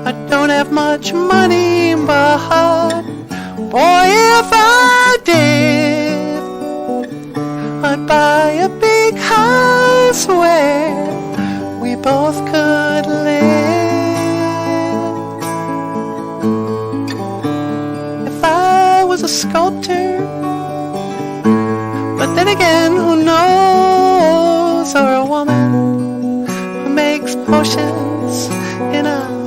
I don't have much money, but boy, if I did, I'd buy a big house where we both could live. If I was a sculptor, but then again, who knows, or a woman who makes potions in a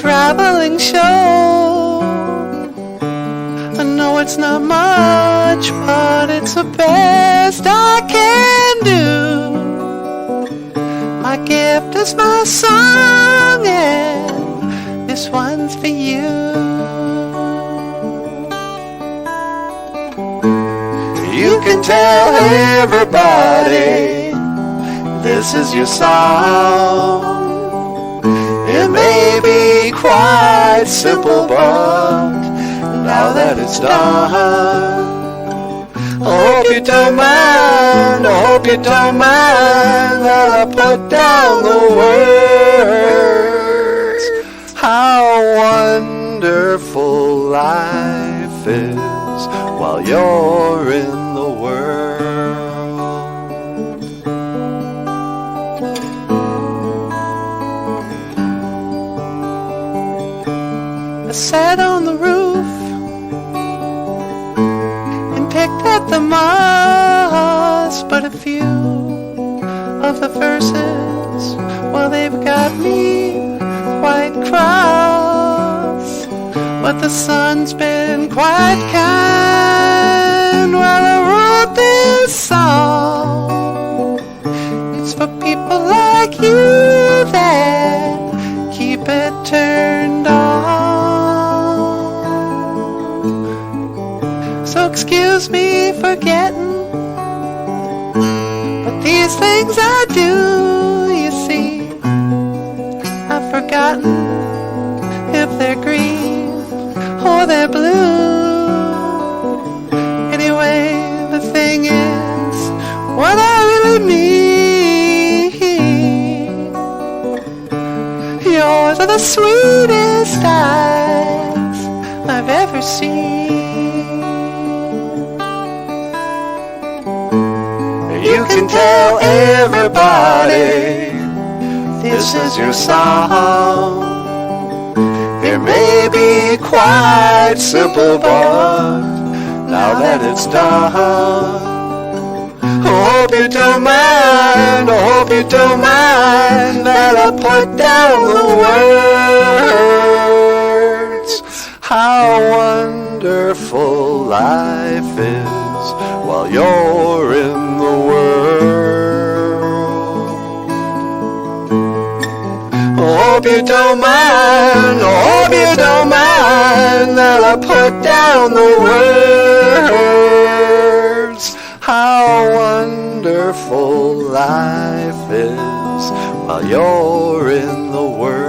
traveling show. I know it's not much, but it's the best I can do. My gift is my song, and this one's for you. You can tell everybody this is your song. It may be quite simple, but now that it's done, I hope you don't mind, I hope you don't mind that I put down the words. How wonderful life is while you're in the world. I sat on the roof and picked at the moss, but a few of the verses, well, they've got me quite cross. But the sun's been quite kind while I wrote this song. It's for people like you that keep it turned on. So excuse me for getting, but these things I do, you see, I've forgotten if they're green or they're blue. Anyway, the thing is, what I really mean, yours are the sweetest eyes I've ever seen. You can tell everybody this is your song. It may be quite simple, but now that it's done, I hope you don't mind, I hope you don't mind that I put down the words. How wonderful life is while you're in the world. I hope you don't mind, I hope you don't mind that I put down the words. How wonderful life is while you're in the world.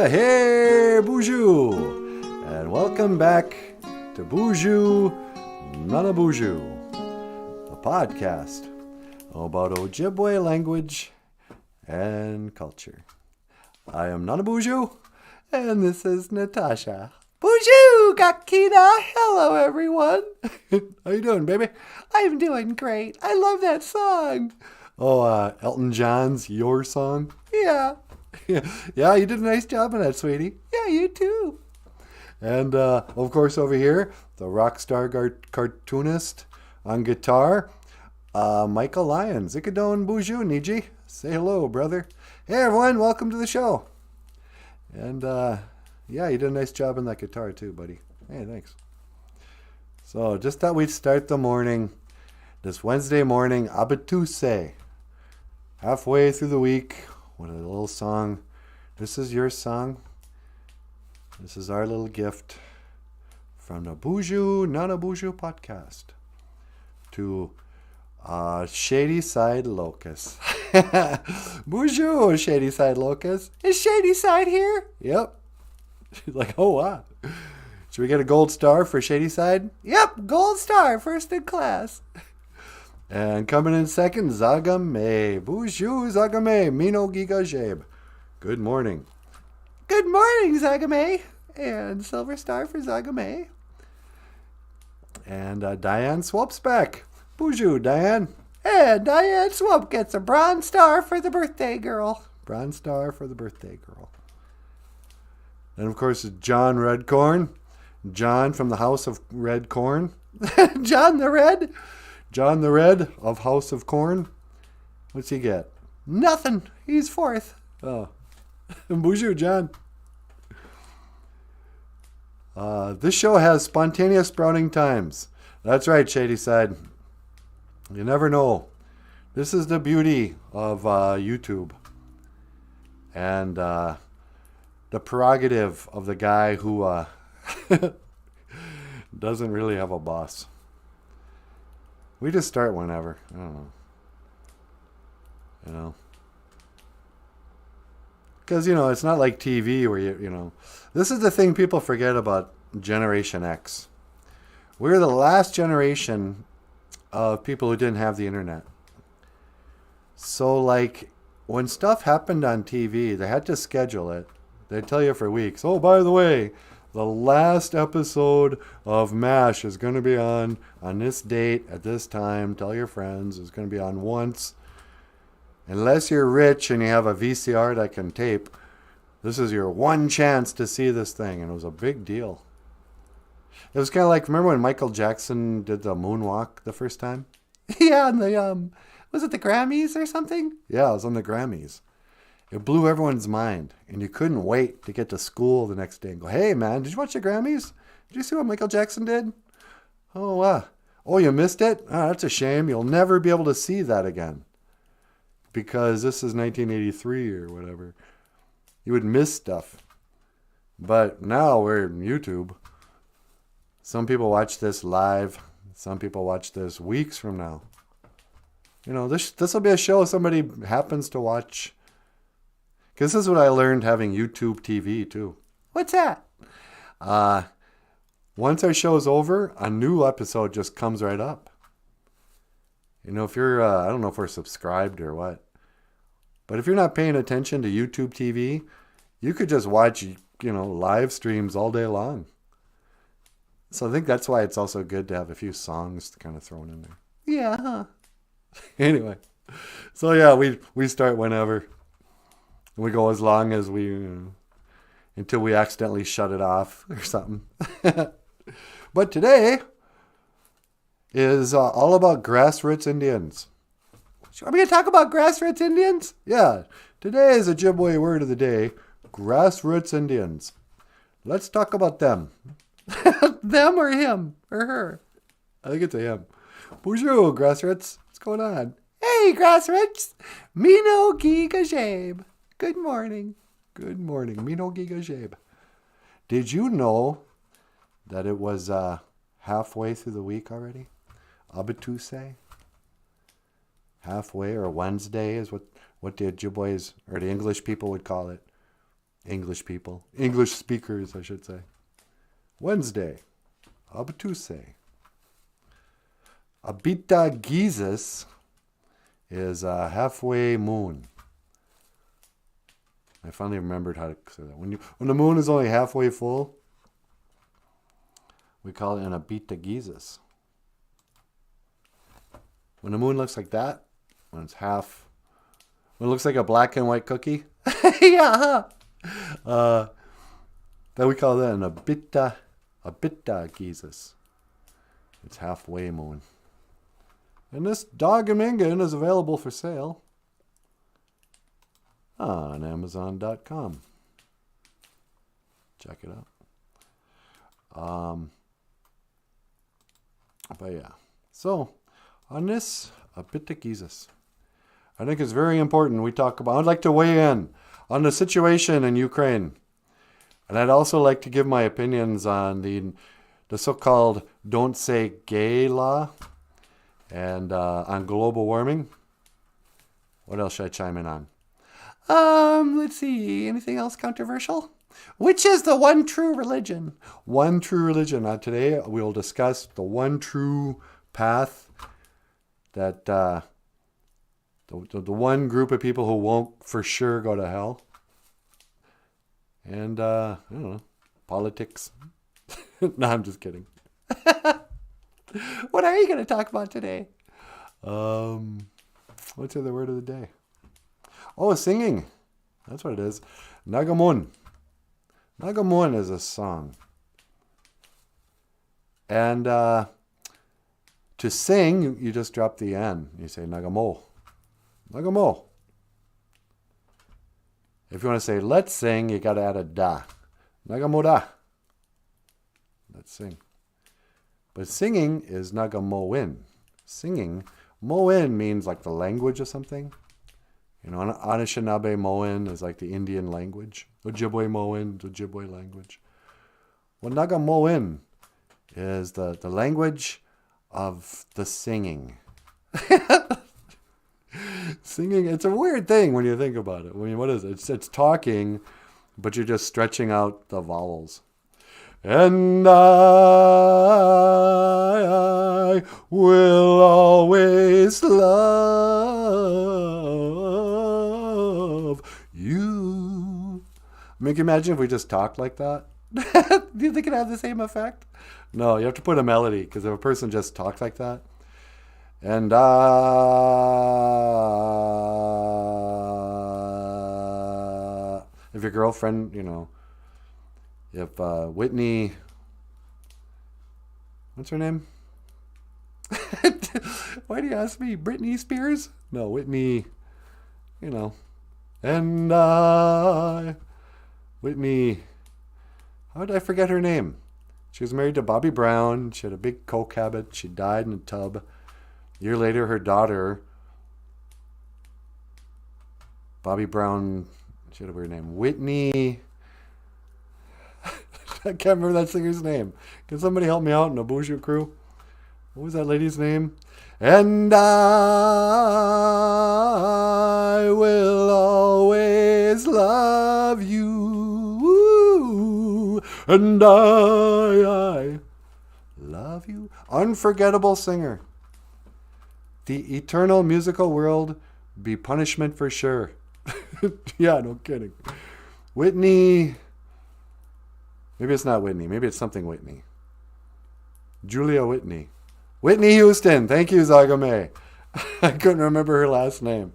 Hey, BOOZHOO! And welcome back to BOOZHOO NANABOOZHOO, a podcast about Ojibwe language and culture. I am NANABOOZHOO, and this is Natasha. BOOZHOO, Gakina! Hello, everyone! How you doing, baby? I'm doing great. I love that song. Oh, Elton John's Your Song? Yeah. Yeah, you did a nice job on that, sweetie. Yeah, you too. And, of course, over here, the rock star cartoonist on guitar, Michael Lyons. Ikadon BOOZHOO Niji. Say hello, brother. Hey, everyone. Welcome to the show. And, yeah, you did a nice job on that guitar, too, buddy. Hey, thanks. So, just thought we'd start the morning, this Wednesday morning, Abituse. Halfway through the week, with a little song. This is your song. This is our little gift from the BOOZHOO NANABOOZHOO podcast to Shady Side Locust. BOOZHOO, Shady Side Locust. Is Shady Side here? Yep. She's like, oh, wow. Should we get a gold star for Shady Side? Yep, gold star, first in class. And coming in second, Zagame. BOOZHOO Zagame, Mino Giga Jabe. Good morning. Good morning, Zagame. And silver star for Zagame. And Diane Swope's back. BOOZHOO, Diane. And Diane Swope gets a bronze star for the birthday girl. Bronze star for the birthday girl. And, of course, John Redcorn. John from the House of Red Corn. John the Red. John the Red of House of Corn. What's he get? Nothing. He's fourth. Oh. BOOZHOO, John. This show has spontaneous sprouting times. That's right, Shady Side. You never know. This is the beauty of YouTube. And the prerogative of the guy who doesn't really have a boss. We just start whenever. I don't know. You know. Because, it's not like TV where this is the thing people forget about Generation X. We're the last generation of people who didn't have the internet. So, like, when stuff happened on TV, they had to schedule it. They'd tell you for weeks, oh, by the way, the last episode of MASH is going to be on this date at this time. Tell your friends. It's going to be on once. Unless you're rich and you have a VCR that can tape, this is your one chance to see this thing. And it was a big deal. It was kind of like, remember when Michael Jackson did the moonwalk the first time? Yeah, and was it the Grammys or something? Yeah, it was on the Grammys. It blew everyone's mind. And you couldn't wait to get to school the next day and go, hey, man, did you watch the Grammys? Did you see what Michael Jackson did? Oh, you missed it? Oh, that's a shame. You'll never be able to see that again. Because this is 1983 or whatever. You would miss stuff. But now we're in YouTube. Some people watch this live. Some people watch this weeks from now. This will be a show somebody happens to watch. Because this is what I learned having YouTube TV too. What's that? Once our show's over, a new episode just comes right up. If you're, I don't know if we're subscribed or what. But if you're not paying attention to YouTube TV, you could just watch, live streams all day long. So I think that's why it's also good to have a few songs kind of thrown in there. Yeah, huh? Anyway. So yeah, we start whenever. We go as long as until we accidentally shut it off or something. But today is all about grassroots Indians. Are we going to talk about grassroots Indians? Yeah. Today is Ojibwe word of the day. Grassroots Indians. Let's talk about them. Them or him or her? I think it's a him. BOOZHOO, grassroots. What's going on? Hey, grassroots. Mino Giga Jabe. Good morning. Good morning. Mino Giga Jabe. Did you know that it was halfway through the week already? Abituse? Halfway, or Wednesday is what the Ojibways or the English people would call it. English people. English speakers, I should say. Wednesday. Abituse. Abita Gizis is a halfway moon. I finally remembered how to say that. When the moon is only halfway full, we call it an Abita Gizis. When the moon looks like that, when it's half, when it looks like a black and white cookie, yeah, then we call that an Abita Gizis. It's halfway moon. And this dog Mingan is available for sale on Amazon.com. Check it out. But yeah. So, on this, a bit of Jesus. I think it's very important we talk about, I'd like to weigh in on the situation in Ukraine. And I'd also like to give my opinions on the so-called Don't Say Gay law and on global warming. What else should I chime in on? Let's see. Anything else controversial? Which is the one true religion? One true religion. Today we'll discuss the one true path that the one group of people who won't for sure go to hell. And, I don't know, politics. No, I'm just kidding. What are you going to talk about today? What's the word of the day? Oh, singing. That's what it is. Nagamon. Nagamon is a song. And to sing, you just drop the N. You say Nagamo. Nagamo. If you want to say let's sing, you got to add a da. Nagamoda. Let's sing. But singing is Nagamoin. Singing, Moin means like the language of something. You know, Anishinaabe Moin is like the Indian language. Ojibwe Moin, the Ojibwe language. Well, Nagamoin is the language of the singing. Singing, it's a weird thing when you think about it. I mean, what is it? It's talking, but you're just stretching out the vowels. And I will always love you. I mean, can you imagine if we just talked like that? Do you think it'd have the same effect? No, you have to put a melody, because if a person just talks like that, and if your girlfriend, you know, if Whitney, what's her name? Why do you ask me? Britney Spears? No, Whitney, you know. And Whitney, how did I forget her name? She was married to Bobby Brown. She had a big coke habit. She died in a tub. A year later, her daughter, Bobby Brown, she had a weird name. Whitney. I can't remember that singer's name. Can somebody help me out in the BOOZHOO crew? What was that lady's name? And I will always love you. And I love you. Unforgettable singer. The eternal musical world be punishment for sure. Yeah, no kidding. Whitney. Maybe it's not Whitney. Maybe it's something Whitney. Julia Whitney. Whitney Houston. Thank you, Zagame. I couldn't remember her last name.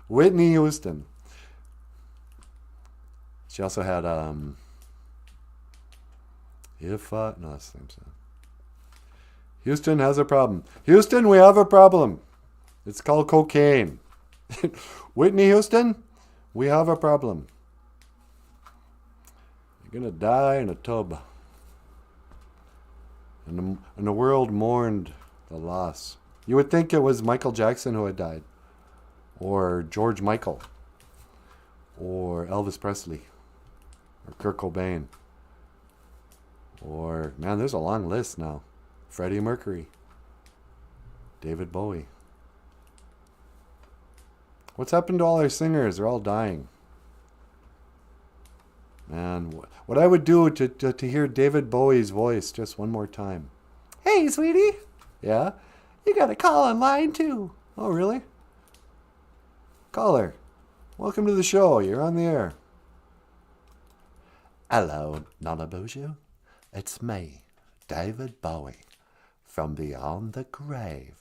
Whitney Houston. She also had, no, that's the same song. Houston has a problem. Houston, we have a problem. It's called cocaine. Whitney Houston, we have a problem. You're going to die in a tub. And the world mourned the loss. You would think it was Michael Jackson who had died. Or George Michael. Or Elvis Presley. Or Kurt Cobain. Or, man, there's a long list now. Freddie Mercury. David Bowie. What's happened to all our singers? They're all dying. Man, what I would do to hear David Bowie's voice just one more time. Hey, sweetie. Yeah? You got a call online, too. Oh, really? Caller. Welcome to the show. You're on the air. Hello, Nanaboozhoo. It's me, David Bowie, from beyond the grave.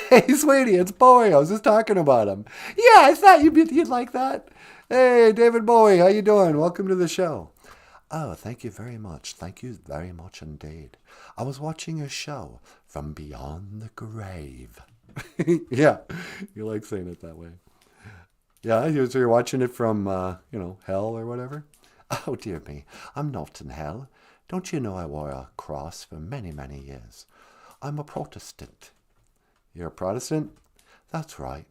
Hey, sweetie, it's Bowie. I was just talking about him. Yeah, I thought you'd like that. Hey, David Bowie, how you doing? Welcome to the show. Oh, thank you very much. Thank you very much indeed. I was watching your show from beyond the grave. Yeah, you like saying it that way. Yeah, so you're watching it from, hell or whatever? Oh, dear me, I'm not in hell. Don't you know I wore a cross for many, many years? I'm a Protestant. You're a Protestant? That's right.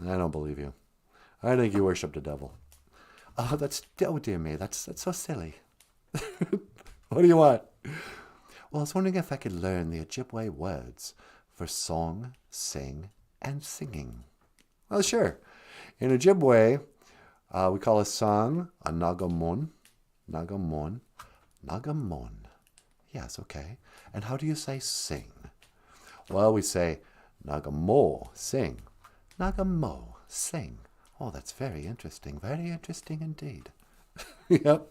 I don't believe you. I think you worship the devil. Oh, dear me, that's so silly. What do you want? Well, I was wondering if I could learn the Ojibwe words for song, sing, and singing. Well, sure. In Ojibwe, we call a song a nagamon. Nagamon. Nagamon. Yes, okay. And how do you say sing? Well, we say nagamo, sing. Nagamo, sing. Oh, that's very interesting. Very interesting indeed. Yep.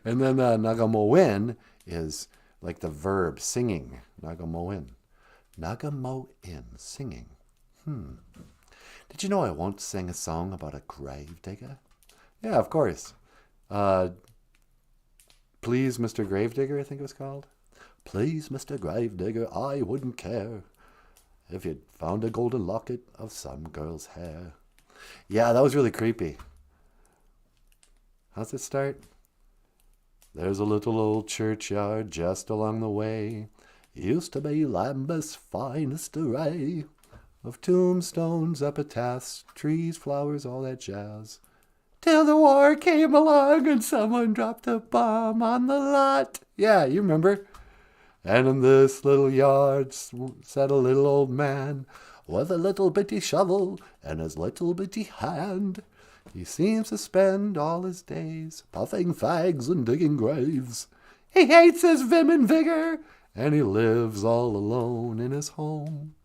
And then nagamoin is like the verb singing. Nagamoin. Nagamoin, singing. Did you know I won't sing a song about a grave digger? Yeah, of course. Please, Mr. Gravedigger, I think it was called. Please, Mr. Gravedigger, I wouldn't care if you'd found a golden locket of some girl's hair. Yeah, that was really creepy. How's it start? There's a little old churchyard just along the way. Used to be Lambeth's finest array of tombstones, epitaphs, trees, flowers, all that jazz. Till the war came along and someone dropped a bomb on the lot. Yeah, you remember. And in this little yard sat a little old man with a little bitty shovel in his little bitty hand. He seems to spend all his days puffing fags and digging graves. He hates his vim and vigor, and he lives all alone in his home.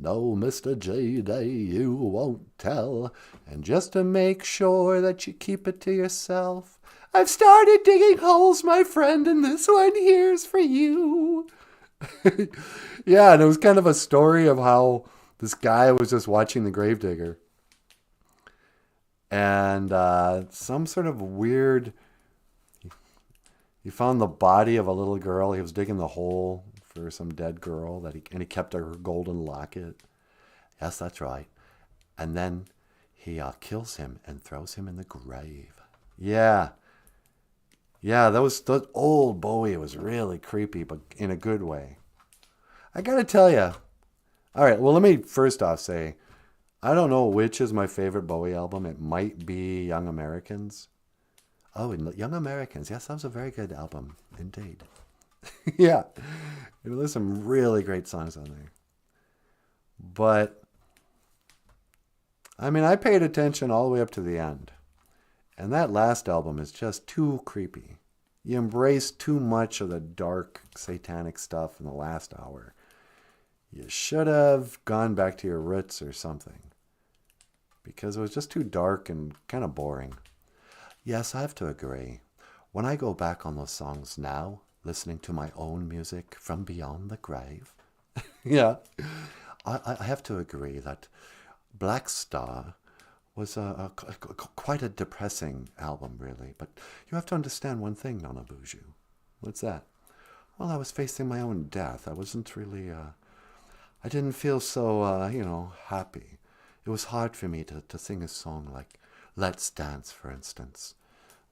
No, Mr. J-Day, you won't tell. And just to make sure that you keep it to yourself, I've started digging holes, my friend, and this one here's for you. Yeah, and it was kind of a story of how this guy was just watching the gravedigger. And some sort of weird... He found the body of a little girl. He was digging the hole for some dead girl, and he kept her golden locket. Yes, that's right. And then he kills him and throws him in the grave. Yeah. Yeah, that old Bowie was really creepy, but in a good way. I gotta tell you. All right, well, let me first off say, I don't know which is my favorite Bowie album. It might be Young Americans. Oh, Young Americans. Yes, that was a very good album, indeed. Yeah, there's some really great songs on there. But, I mean, I paid attention all the way up to the end. And that last album is just too creepy. You embrace too much of the dark, satanic stuff in the last hour. You should have gone back to your roots or something. Because it was just too dark and kind of boring. Yes, I have to agree. When I go back on those songs now, listening to my own music from beyond the grave, yeah, I have to agree that Black Star was quite a depressing album, really. But you have to understand one thing, NanaBOOZHOO. What's that? Well, I was facing my own death. I wasn't really, I didn't feel so, happy. It was hard for me to sing a song like Let's Dance, for instance.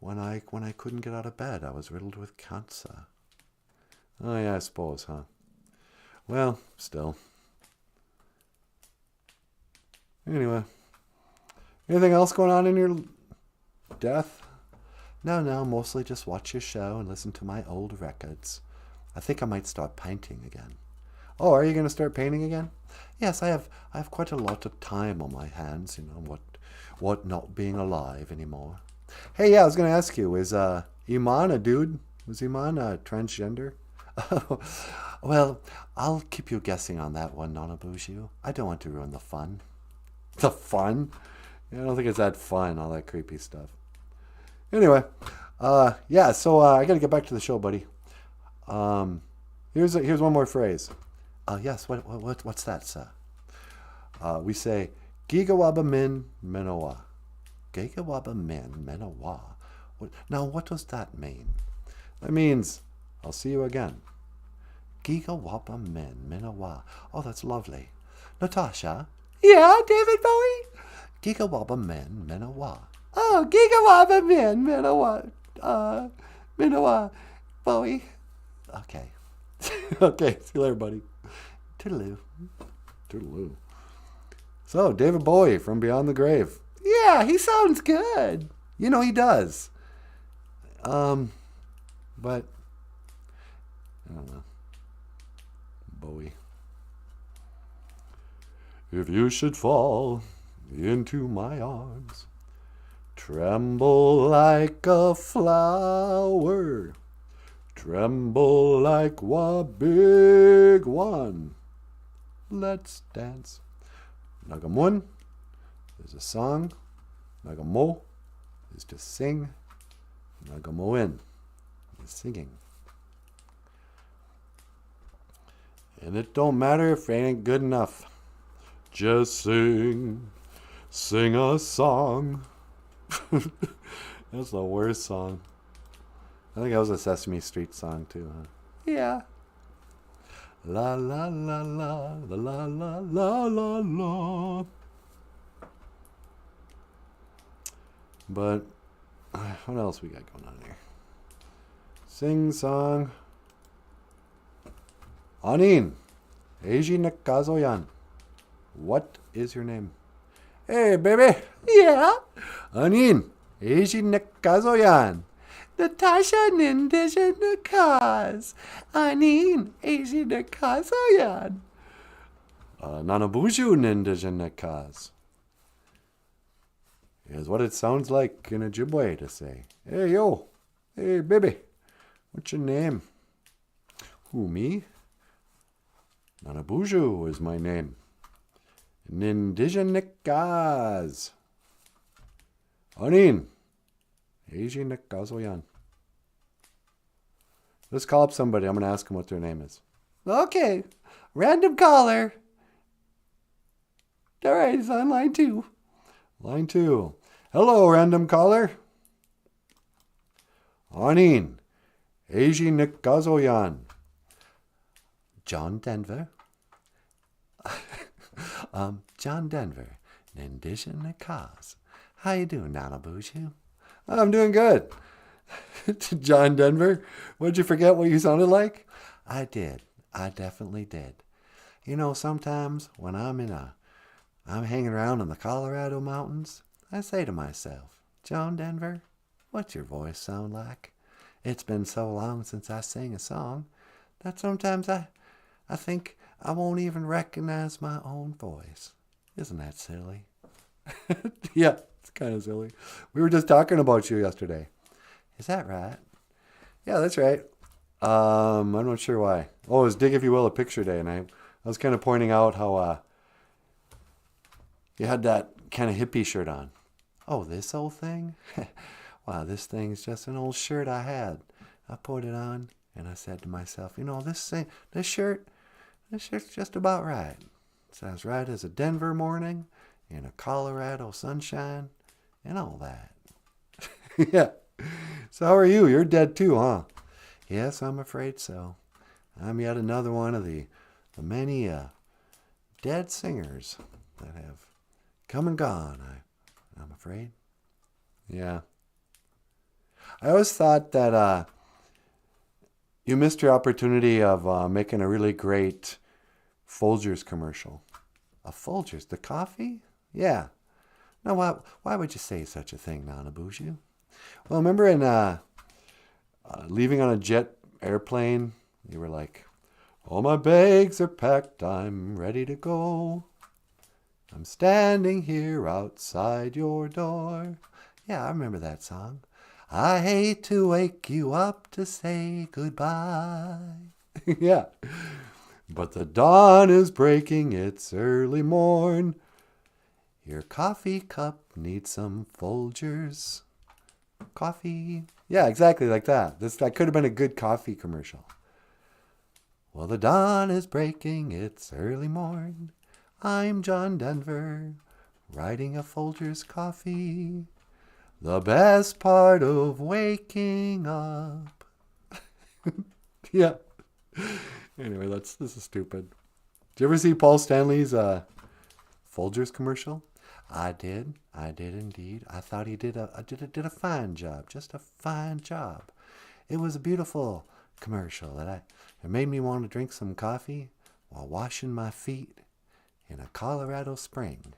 When I couldn't get out of bed, I was riddled with cancer. Oh, yeah, I suppose, huh? Well, still. Anyway. Anything else going on in your death? No, mostly just watch your show and listen to my old records. I think I might start painting again. Oh, are you going to start painting again? Yes, I have quite a lot of time on my hands, what not being alive anymore. Hey, yeah, I was going to ask you, is Iman a dude? Was Iman a transgender? Well, I'll keep you guessing on that one, NanaBOOZHOO. I don't want to ruin the fun. The fun? Yeah, I don't think it's that fun, all that creepy stuff. Anyway, yeah, so I got to get back to the show, buddy. Here's one more phrase. Yes, what's that, sir? We say, Gigawaba min menowa. Gigawaba min menowa. Now, what does that mean? That means, I'll see you again. Giga Wappa Men, Minawa. Oh, that's lovely. Natasha? Yeah, David Bowie? Giga Wappa Men, Minawa. Oh, Giga Wappa Men, Minawa. Minawa. Bowie. Okay. Okay, see you later, buddy. Toodaloo. Toodaloo. So, David Bowie from Beyond the Grave. Yeah, he sounds good. You know, he does. But I don't know. Bowie. If you should fall into my arms, tremble like a flower, tremble like a big one. Let's dance. Nagamun is a song. Nagamo is to sing. Nagamoin is singing. And it don't matter if it ain't good enough. Just sing. Sing a song. That's the worst song. I think that was a Sesame Street song too, huh? Yeah. La la la la la la la la la la. But what else we got going on here? Sing song. Anin. Eiji Nakazoyan. What is your name? Hey, baby. Yeah. Anin. Eiji Nakazoyan. Natasha Nindish Nakaz. Anin. Eiji Nakazoyan. Nanaboozhoo Nindish Nakaz. Is what it sounds like in Ojibwe to say. Hey, yo. Hey, baby. What's your name? Who, me? Nanaboozhoo is my name. Nindijanikaz. Anin. Eiji Nakazoyan. Let's call up somebody. I'm going to ask them what their name is. Okay. Random caller. All right, he's on line 2. Line 2. Hello, random caller. Anin. Eiji Nakazoyan. John Denver. John Denver. Nindisha Nakaz. How you doing, Nanaboozhoo? I'm doing good. John Denver, would you forget what you sounded like? I did. I definitely did. You know, sometimes when I'm hanging around in the Colorado mountains, I say to myself, John Denver, what's your voice sound like? It's been so long since I sang a song that sometimes I think I won't even recognize my own voice. Isn't that silly? Yeah, it's kind of silly. We were just talking about you yesterday. Is that right? Yeah, that's right. I'm not sure why. Oh, it was Dig If You Will a Picture Day, and I was kind of pointing out how you had that kind of hippie shirt on. Oh, this old thing? Wow, this thing's just an old shirt I had. I put it on, and I said to myself, you know, this shirt's just about right. It's as right as a Denver morning in a Colorado sunshine and all that. Yeah. So how are you? You're dead too, huh? Yes, I'm afraid so. I'm yet another one of the many dead singers that have come and gone, I'm afraid. Yeah. I always thought that you missed your opportunity of making a really great Folgers commercial. A Folgers? The coffee? Yeah. Now, why would you say such a thing, Nanaboozhoo? Well, remember in leaving on a jet airplane, you were like, all my bags are packed, I'm ready to go. I'm standing here outside your door. Yeah, I remember that song. I hate to wake you up to say goodbye. Yeah. But the dawn is breaking, it's early morn. Your coffee cup needs some Folgers coffee. Yeah, exactly like that. That could have been a good coffee commercial. Well, the dawn is breaking, it's early morn. I'm John Denver, riding a Folgers coffee. The best part of waking up. Yeah. Anyway, this is stupid. Did you ever see Paul Stanley's Folgers commercial? I did indeed. I thought he did a fine job, just a fine job. It was a beautiful commercial it made me want to drink some coffee while washing my feet in a Colorado spring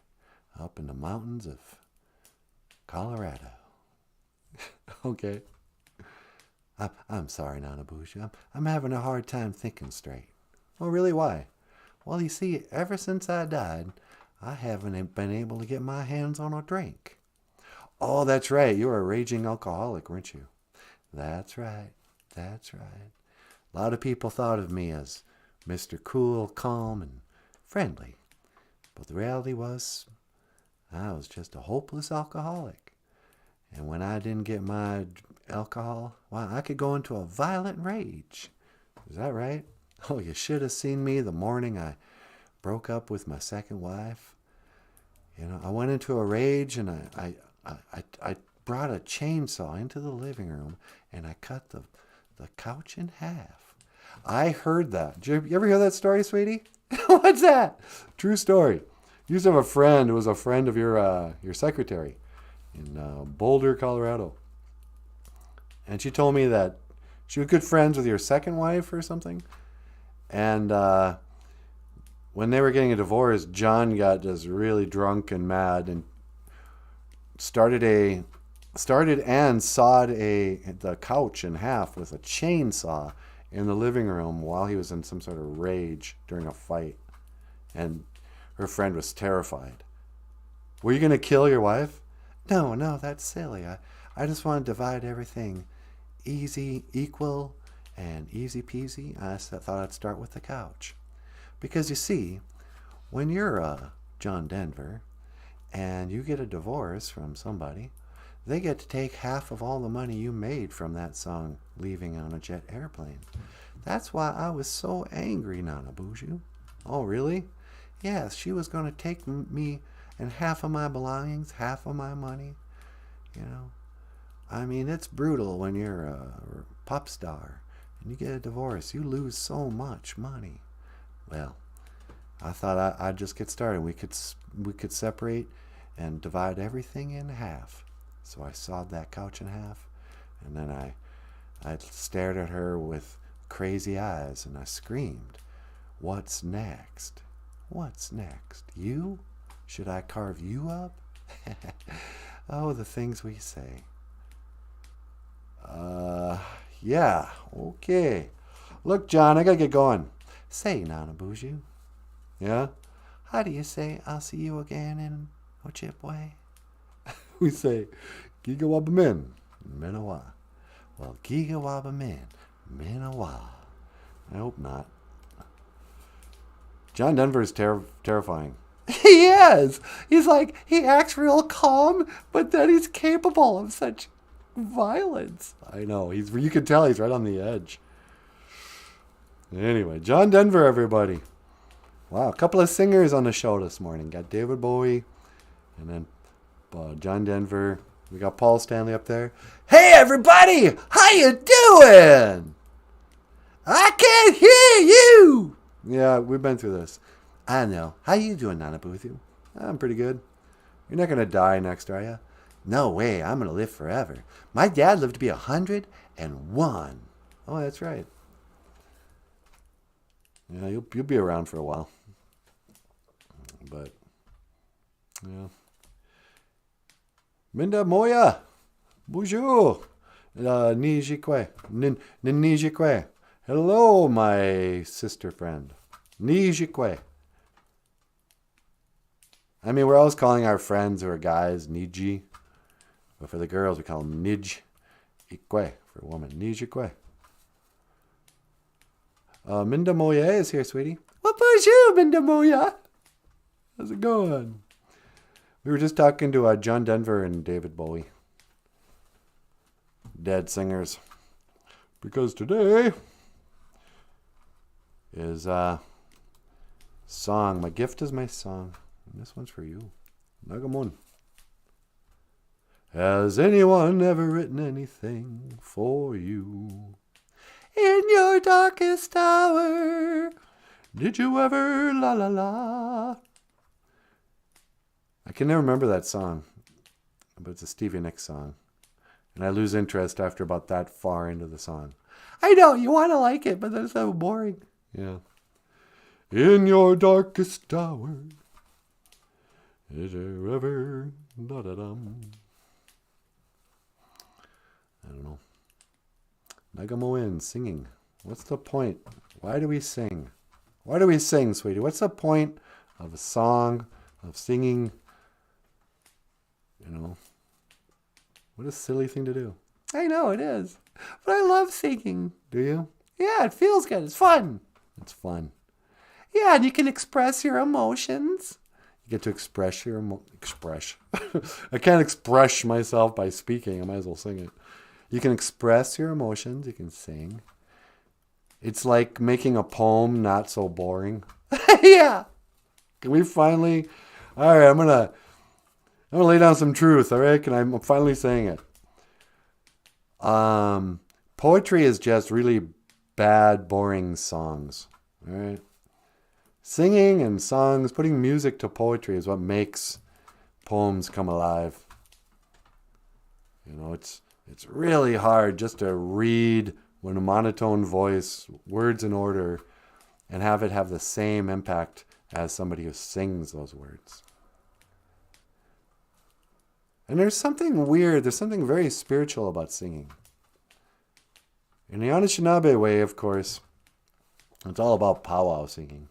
up in the mountains of Colorado. Okay. I'm sorry, Nanaboozhoo. I'm having a hard time thinking straight. Well, really, why? Well, you see, ever since I died, I haven't been able to get my hands on a drink. Oh, that's right. You were a raging alcoholic, weren't you? That's right. That's right. A lot of people thought of me as Mr. Cool, calm, and friendly. But the reality was, I was just a hopeless alcoholic. And when I didn't get my alcohol, well, I could go into a violent rage. Is that right? Oh, you should have seen me the morning I broke up with my second wife. You know, I went into a rage and I brought a chainsaw into the living room and I cut the couch in half. I heard that. Did you ever hear that story, sweetie? What's that? True story. You used to have a friend who was a friend of your secretary in Boulder, Colorado. And she told me that she was good friends with your second wife or something. And when they were getting a divorce, John got just really drunk and mad and started and sawed the couch in half with a chainsaw in the living room while he was in some sort of rage during a fight. And her friend was terrified. Were you going to kill your wife? No, that's silly. I just want to divide everything easy, equal, and easy peasy. I thought I'd start with the couch. Because you see, when you're John Denver and you get a divorce from somebody, they get to take half of all the money you made from that song, Leaving on a Jet Airplane. That's why I was so angry, Nanaboozhoo. Oh, really? Yes, she was going to take me and half of my belongings, half of my money. You know, I mean, it's brutal when you're a pop star and you get a divorce. You lose so much money. Well, I thought I'd just get started. We could separate and divide everything in half. So I sawed that couch in half, and then I stared at her with crazy eyes, and I screamed, "What's next? What's next? You? Should I carve you up?" Oh, the things we say. Yeah, okay. Look, John, I gotta get going. Say, Nanaboozhoo. Yeah? How do you say I'll see you again in Ojibwe? We say, Giga Wabamin, Minawa. Well, Giga Wabamin, Minawa. I hope not. John Denver is terrifying. He is. He's like, he acts real calm, but then he's capable of such violence. I know. You can tell he's right on the edge. Anyway, John Denver, everybody. Wow, a couple of singers on the show this morning. Got David Bowie, and then John Denver. We got Paul Stanley up there. Hey, everybody! How you doing? I can't hear you! Yeah, we've been through this. I know. How you doing, Nanaboozhoo? I'm pretty good. You're not going to die next, are you? No way. I'm going to live forever. My dad lived to be 101. Oh, that's right. Yeah, you'll be around for a while. But, yeah. Minda Moya. Bonjour. Nijikwe. Nijikwe. Hello, my sister friend. Nijikwe. I mean, we're always calling our friends who are guys Niji. But for the girls, we call them Nij Ikwe for a woman. Nijikwe. Minda Moya is here, sweetie. What bonjour, Minda Moya? How's it going? We were just talking to John Denver and David Bowie. Dead singers. Because today is song. My gift is my song. And this one's for you. Nagamon. Has anyone ever written anything for you? In your darkest hour, did you ever la la la? I can never remember that song, but it's a Stevie Nicks song. And I lose interest after about that far into the song. I know, you want to like it, but that's so boring. Yeah. In your darkest hour, is there ever da-da-dum? I don't know. Nagamoin, singing. What's the point? Why do we sing? Why do we sing, sweetie? What's the point of a song, of singing? You know, what a silly thing to do. I know it is. But I love singing. Do you? Yeah, it feels good. It's fun. It's fun. Yeah, and you can express your emotions. You get to express your express. I can't express myself by speaking. I might as well sing it. You can express your emotions. You can sing. It's like making a poem not so boring. Yeah. Can we finally... All right, I'm gonna lay down some truth, all right? I'm finally saying it. Poetry is just really bad, boring songs, all right? Singing and songs, putting music to poetry is what makes poems come alive. You know, it's really hard just to read with a monotone voice, words in order, and have it have the same impact as somebody who sings those words. And there's something weird, there's something very spiritual about singing. In the Anishinaabe way, of course, it's all about powwow singing.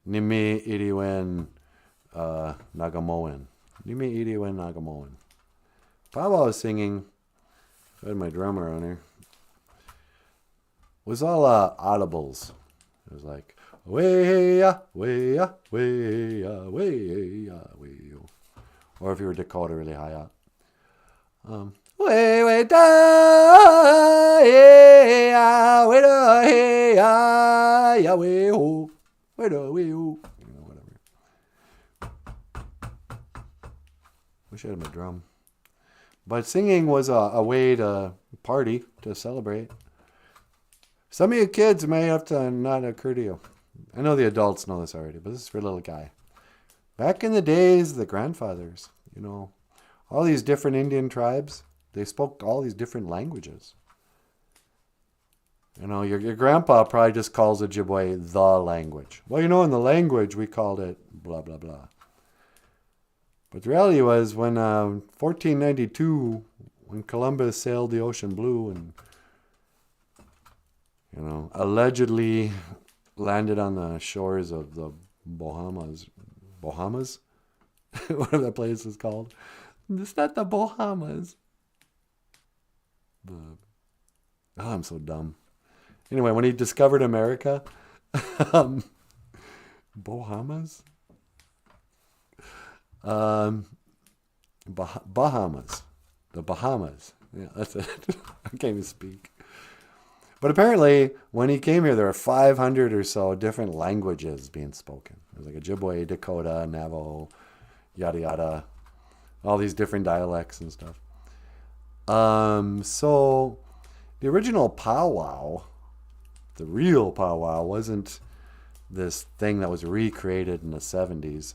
Nimi iriwen nagamoen. Nimi iriwen nagamoen. Powwow singing, I had my drummer on here, was all audibles. It was like, way-ya, way-ya, way-ya, way-ya, way-ya. Or if you were Dakota, really high up. Way, way, da, yeah, way, da, hey, ya, way, ho, way, da, way, ho. You know, whatever. Wish I had my drum. But singing was a way to party, to celebrate. Some of you kids may have to not occur to you. I know the adults know this already, but this is for a little guy. Back in the days, the grandfathers, you know, all these different Indian tribes, they spoke all these different languages. You know, your grandpa probably just calls Ojibwe the language. Well, you know, in the language, we called it blah, blah, blah. But the reality was when 1492, when Columbus sailed the ocean blue and, you know, allegedly landed on the shores of the Bahamas, whatever that place is called. It's not the Bahamas. I'm so dumb. Anyway, when he discovered America, Bahamas? Bahamas. The Bahamas. Yeah, that's it. I can't even speak. But apparently, when he came here, there were 500 or so different languages being spoken. There was like Ojibwe, Dakota, Navajo, yada yada. All these different dialects and stuff. So the original powwow, the real powwow, wasn't this thing that was recreated in the 70s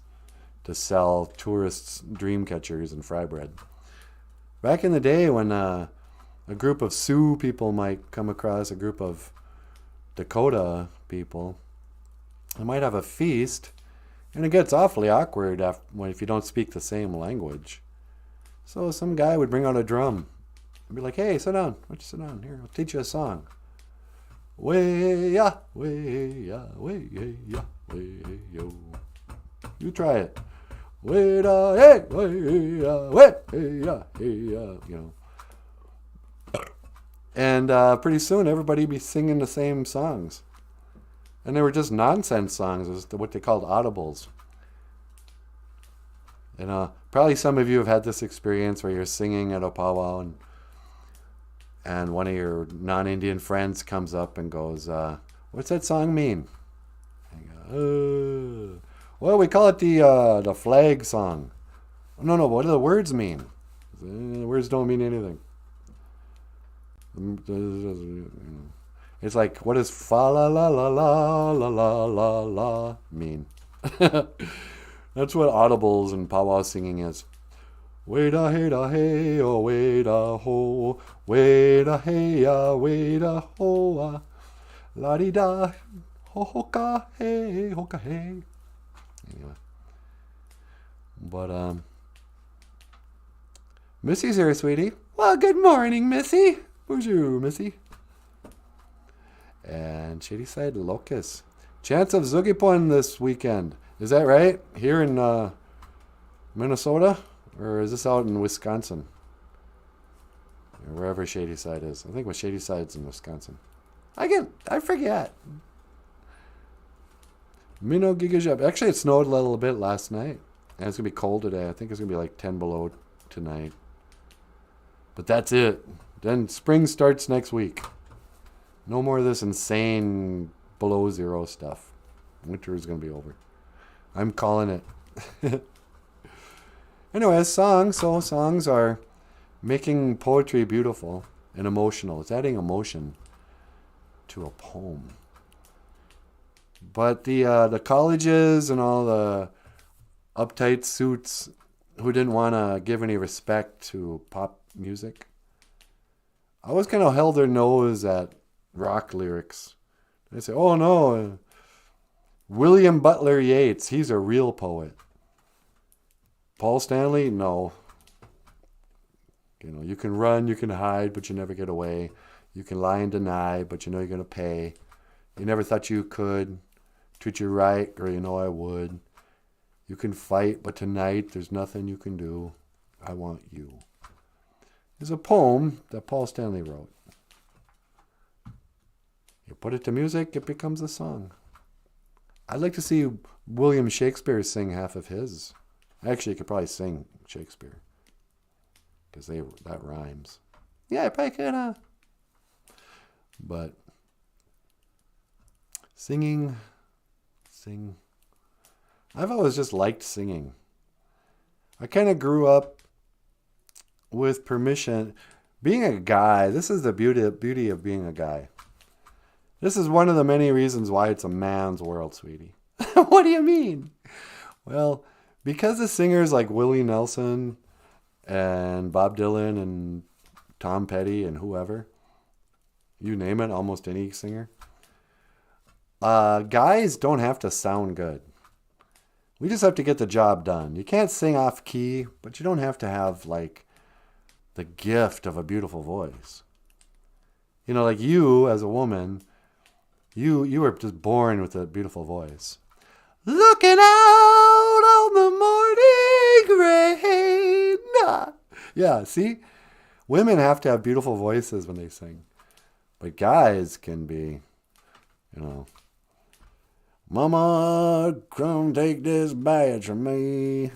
to sell tourists dream catchers and fry bread. Back in the day when a group of Sioux people might come across a group of Dakota people, they might have a feast, and it gets awfully awkward if you don't speak the same language. So some guy would bring out a drum and be like, hey, sit down. Why don't you sit down? Here, I'll teach you a song. Way-ya, way-ya, way-ya, way-yo. You try it. Way-da, hey, way-ya, way-ya, hey-ya, you know. And pretty soon everybody be singing the same songs. And they were just nonsense songs. It was what they called audibles. And probably some of you have had this experience where you're singing at a powwow and one of your non-Indian friends comes up and goes, what's that song mean? And you go, well, we call it the flag song. No, what do the words mean? The words don't mean anything. It's like, what does fa la la la la la la la la mean? That's what audibles and powwow singing is. Way da hey da hey, oh way da ho, way da hey ya, way da ho, la di da, ho ka hey, ho ka hey. Anyway, but Missy's here, sweetie. Well, good morning, Missy. Bonjour, Missy. And Shadyside Locust. Chance of Zugipon this weekend. Is that right? Here in Minnesota? Or is this out in Wisconsin? Or wherever Shadyside is. I think Shadyside's in Wisconsin. I forget. Minno Gigajab. Actually, it snowed a little bit last night. And it's going to be cold today. I think it's going to be like 10 below tonight. But that's it. Then spring starts next week. No more of this insane below zero stuff. Winter is going to be over. I'm calling it. Anyway, songs. So songs are making poetry beautiful and emotional. It's adding emotion to a poem. But the colleges and all the uptight suits who didn't want to give any respect to pop music always kind of held their nose at rock lyrics. They say, oh no, William Butler Yeats, he's a real poet. Paul Stanley, no. You know, you can run, you can hide, but you never get away. You can lie and deny, but you know you're going to pay. You never thought you could. Treat you right, girl, you know I would. You can fight, but tonight there's nothing you can do. I want you. It's a poem that Paul Stanley wrote. You put it to music, it becomes a song. I'd like to see William Shakespeare sing half of his. Actually, you could probably sing Shakespeare. Because that rhymes. Yeah, I probably could, But sing. I've always just liked singing. I kind of grew up with permission. Being a guy, this is the beauty of being a guy. This is one of the many reasons why it's a man's world, sweetie. What do you mean? Well, because the singers like Willie Nelson and Bob Dylan and Tom Petty and whoever, you name it, almost any singer, guys don't have to sound good. We just have to get the job done. You can't sing off key, but you don't have to have like the gift of a beautiful voice. You know, like you as a woman, you were just born with a beautiful voice. Looking out on the morning rain. Yeah, see? Women have to have beautiful voices when they sing. But guys can be, you know, Mama, come take this badge from me.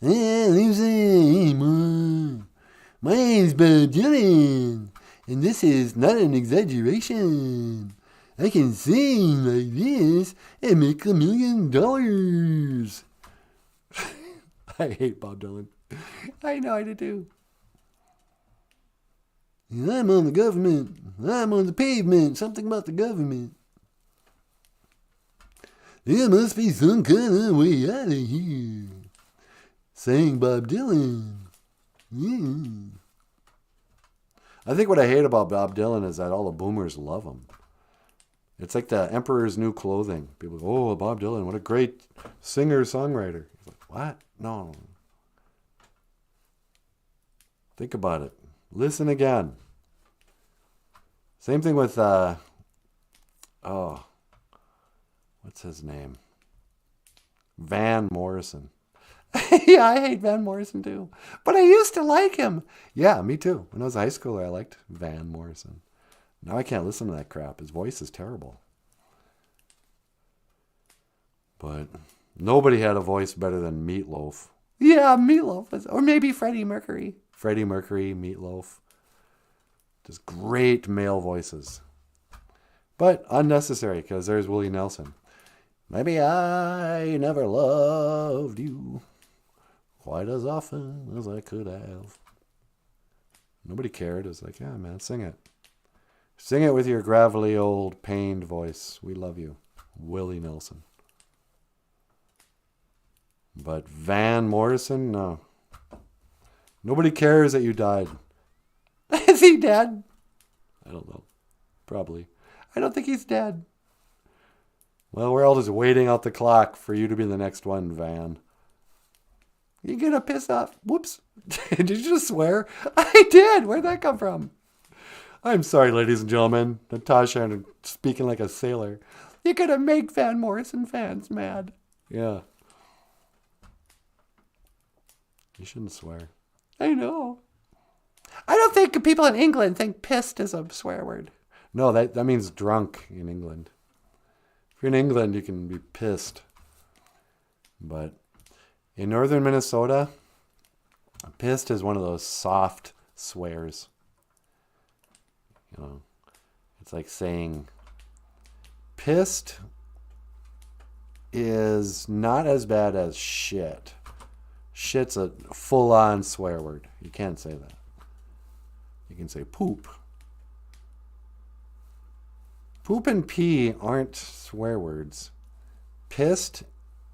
My name's Bob Dylan, and this is not an exaggeration. I can sing like this and make $1 million. I hate Bob Dylan. I know I do too. And I'm on the government. I'm on the pavement. Something about the government. There must be some kind of way out of here. Sang Bob Dylan. Yeah. I think what I hate about Bob Dylan is that all the boomers love him. It's like the Emperor's New Clothing. People go, oh, Bob Dylan, what a great singer-songwriter. He's like, what? No. Think about it. Listen again. Same thing with, what's his name? Van Morrison. Yeah, I hate Van Morrison too. But I used to like him. Yeah, me too. When I was a high schooler, I liked Van Morrison. Now I can't listen to that crap. His voice is terrible. But nobody had a voice better than Meatloaf. Yeah, Meatloaf. Or maybe Freddie Mercury. Freddie Mercury, Meatloaf. Just great male voices. But unnecessary, because there's Willie Nelson. Maybe I never loved you quite as often as I could have. Nobody cared. It was like, yeah, man, sing it. Sing it with your gravelly old pained voice. We love you. Willie Nelson. But Van Morrison, no. Nobody cares that you died. Is he dead? I don't know. Probably. I don't think he's dead. Well, we're all just waiting out the clock for you to be the next one, Van. You gonna piss off? Whoops. Did you just swear? I did. Where'd that come from? I'm sorry, ladies and gentlemen. Natasha speaking like a sailor. You're gonna make Van Morrison fans mad. Yeah. You shouldn't swear. I know. I don't think people in England think pissed is a swear word. No, that means drunk in England. If you're in England, you can be pissed. But in northern Minnesota, pissed is one of those soft swears. You know, it's like saying pissed is not as bad as shit. Shit's a full-on swear word. You can't say that. You can say poop. Poop and pee aren't swear words. Pissed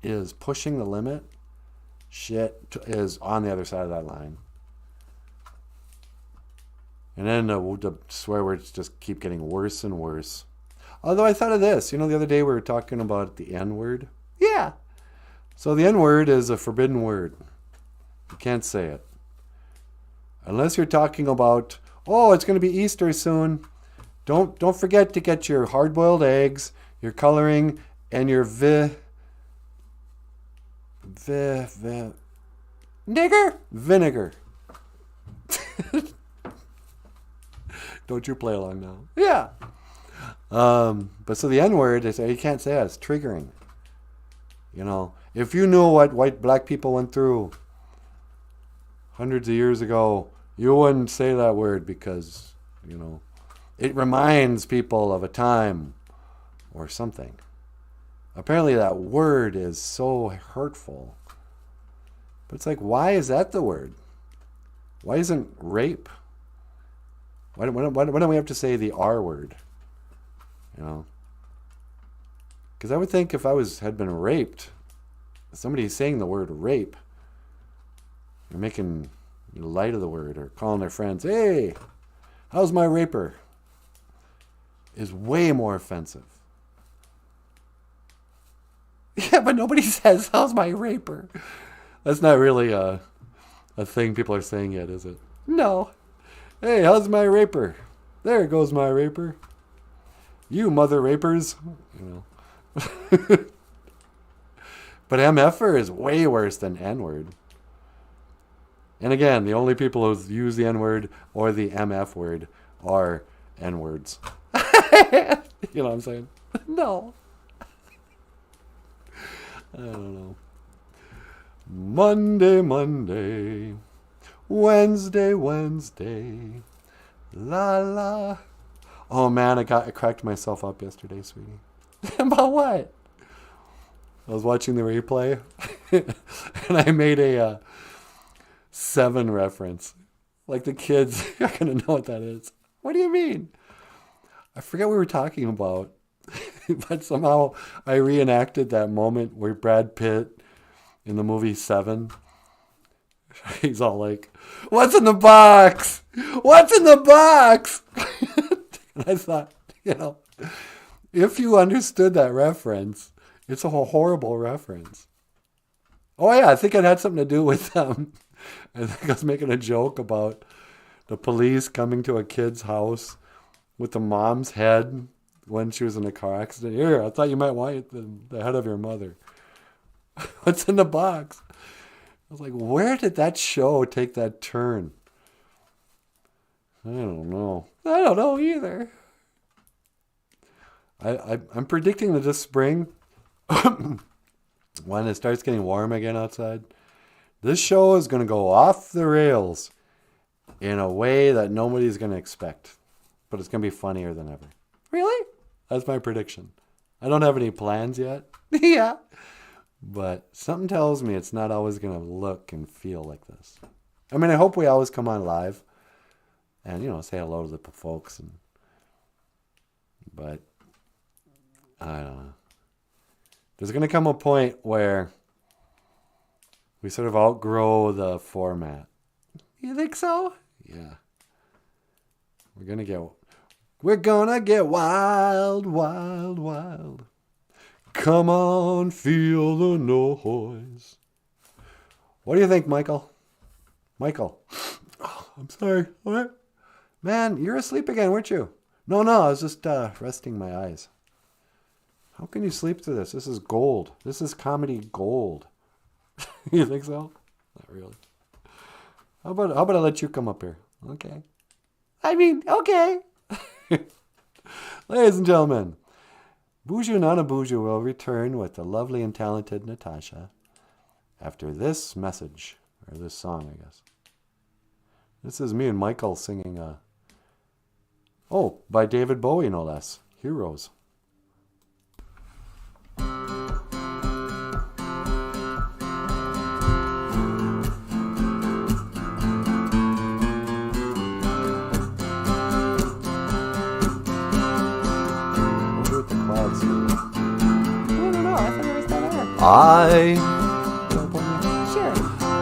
is pushing the limit. Shit is on the other side of that line. And then the swear words just keep getting worse and worse. Although I thought of this. You know, the other day we were talking about the N-word. Yeah. So the N-word is a forbidden word. You can't say it. Unless you're talking about, oh, it's going to be Easter soon. Don't forget to get your hard-boiled eggs, your coloring, and your vinegar. Don't you play along now? Yeah. But so the N-word, you can't say that. It's triggering. You know, if you knew what black people went through hundreds of years ago, you wouldn't say that word because, you know, it reminds people of a time or something. Apparently that word is so hurtful. But it's like, why is that the word? Why isn't rape? Why don't we have to say the R word? You know? Because I would think if I had been raped, somebody saying the word rape, they're making light of the word or calling their friends, hey, how's my raper? Is way more offensive. Yeah, but nobody says, how's my raper? That's not really a thing people are saying yet, is it? No. Hey, how's my raper? There goes my raper. You mother rapers. You know. But MFer is way worse than N-word. And again, the only people who use the N-word or the MF word are N-words. You know what I'm saying? No. I don't know. Monday. Wednesday. La la. Oh man, I cracked myself up yesterday, sweetie. About what? I was watching the replay and I made a 7 reference. Like the kids are going to know what that is. What do you mean? I forget what we were talking about. But somehow I reenacted that moment where Brad Pitt in the movie 7, he's all like, what's in the box? What's in the box? And I thought, you know, if you understood that reference, it's a horrible reference. Oh yeah, I think it had something to do with I think I was making a joke about the police coming to a kid's house with the mom's head when she was in a car accident. Here, I thought you might want the head of your mother. What's in the box? I was like, where did that show take that turn? I don't know. I don't know either. I'm predicting that this spring, when it starts getting warm again outside, this show is going to go off the rails in a way that nobody's going to expect. But it's going to be funnier than ever. Really? That's my prediction. I don't have any plans yet. Yeah. But something tells me it's not always going to look and feel like this. I mean, I hope we always come on live. and, you know, say hello to the folks. But I don't know. There's going to come a point where we sort of outgrow the format. You think so? Yeah. We're gonna get wild, wild, wild. Come on, feel the noise. What do you think, Michael? Michael. Oh, I'm sorry. What? Man, you're asleep again, weren't you? No, I was just resting my eyes. How can you sleep through this? This is gold. This is comedy gold. You think so? Not really. How about I let you come up here? Okay. I mean, okay. Ladies and gentlemen, BOOZHOO NANABOOZHOO will return with the lovely and talented Natasha after this message, or this song, I guess. This is me and Michael singing, by David Bowie, no less. Heroes.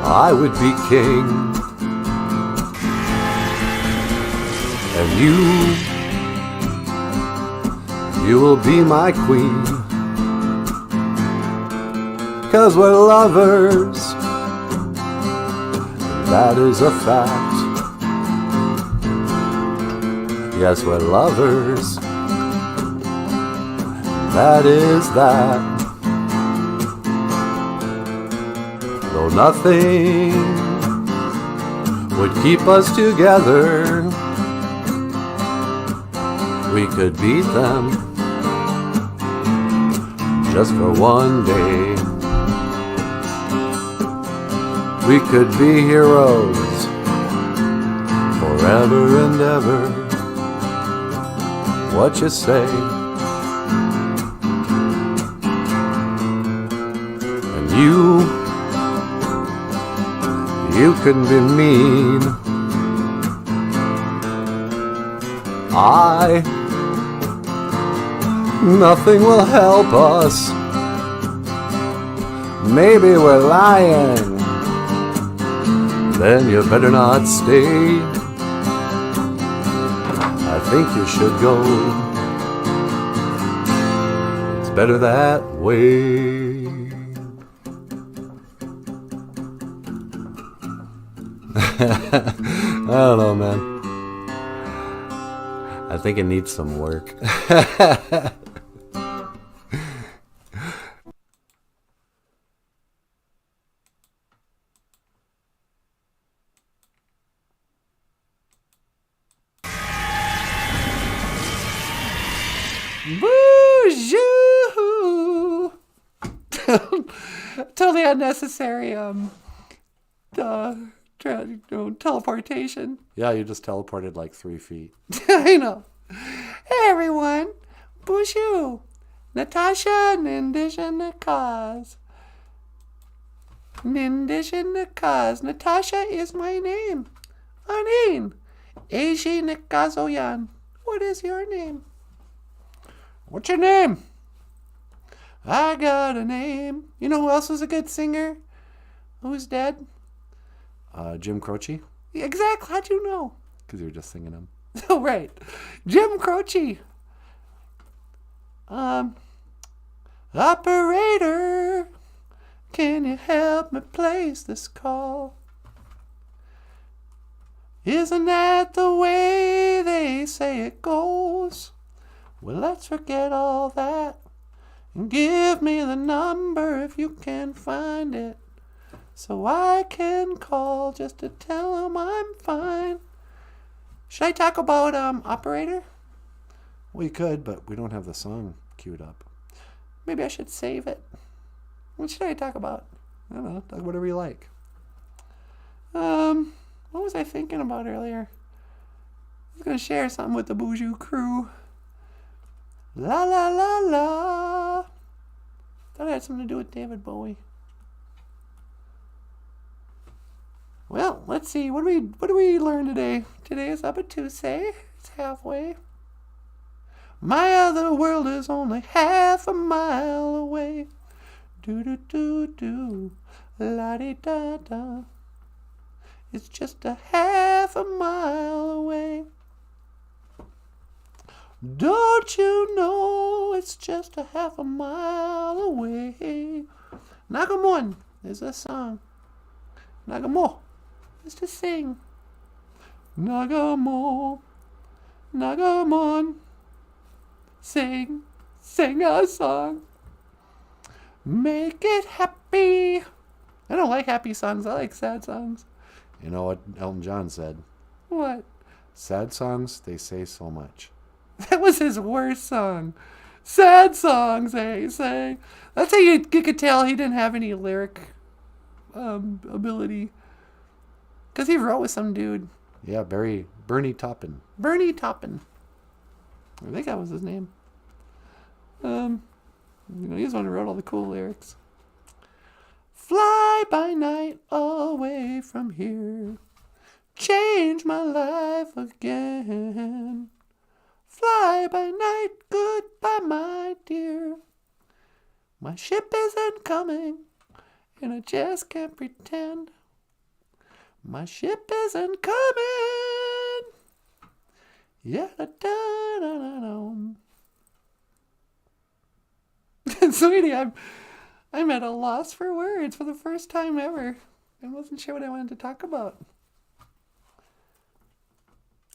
I would be king, and you will be my queen, 'cause we're lovers, that is a fact. Yes, we're lovers, that is that. Though nothing would keep us together, we could beat them just for one day. We could be heroes forever and ever. What you say? And you can be mean. Nothing will help us. Maybe we're lying. Then you better not stay. I think you should go. It's better that way. I don't know, man. I think it needs some work. BOOZHOO! Totally unnecessary. Teleportation. Yeah, you just teleported like 3 feet. I know. Hey everyone, BOOZHOO, Natasha, Nindisha, Nakaz. Nindisha, Nakaz. Natasha is my name. Anin. Eji Nakazoyan. What is your name? What's your name? I got a name. You know who else was a good singer? Who's dead? Jim Croce? Yeah, exactly. How'd you know? Because you were just singing him. Oh, right. Jim Croce. Operator, can you help me place this call? Isn't that the way they say it goes? Well, let's forget all that and give me the number if you can find it, so I can call just to tell them I'm fine. Should I talk about operator? We could, but we don't have the song queued up. Maybe I should save it. What should I talk about? I don't know. Talk whatever you like. What was I thinking about earlier? I was going to share something with the BOOZHOO crew. La la la la. Thought it had something to do with David Bowie. Well, let's see. What do we learn today? Today is up at Tuesday. It's halfway. My other world is only half a mile away. Do do do do, la di da da. It's just a half a mile away. Don't you know it's just a half a mile away? Nagamon is a song. Nagamo is to sing. Nagamo, Nagamon, sing a song. Make it happy. I don't like happy songs. I like sad songs. You know what Elton John said? What? Sad songs, they say so much. That was his worst song. Sad songs, they say. That's how you could tell he didn't have any lyric ability. Because he wrote with some dude. Yeah, Bernie Taupin. Bernie Taupin. I think that was his name. He's the one who wrote all the cool lyrics. Fly by night away from here. Change my life again. Fly by night, goodbye, my dear. My ship isn't coming, and I just can't pretend. My ship isn't coming. Yeah, da da da da. Sweetie, I'm at a loss for words for the first time ever. I wasn't sure what I wanted to talk about.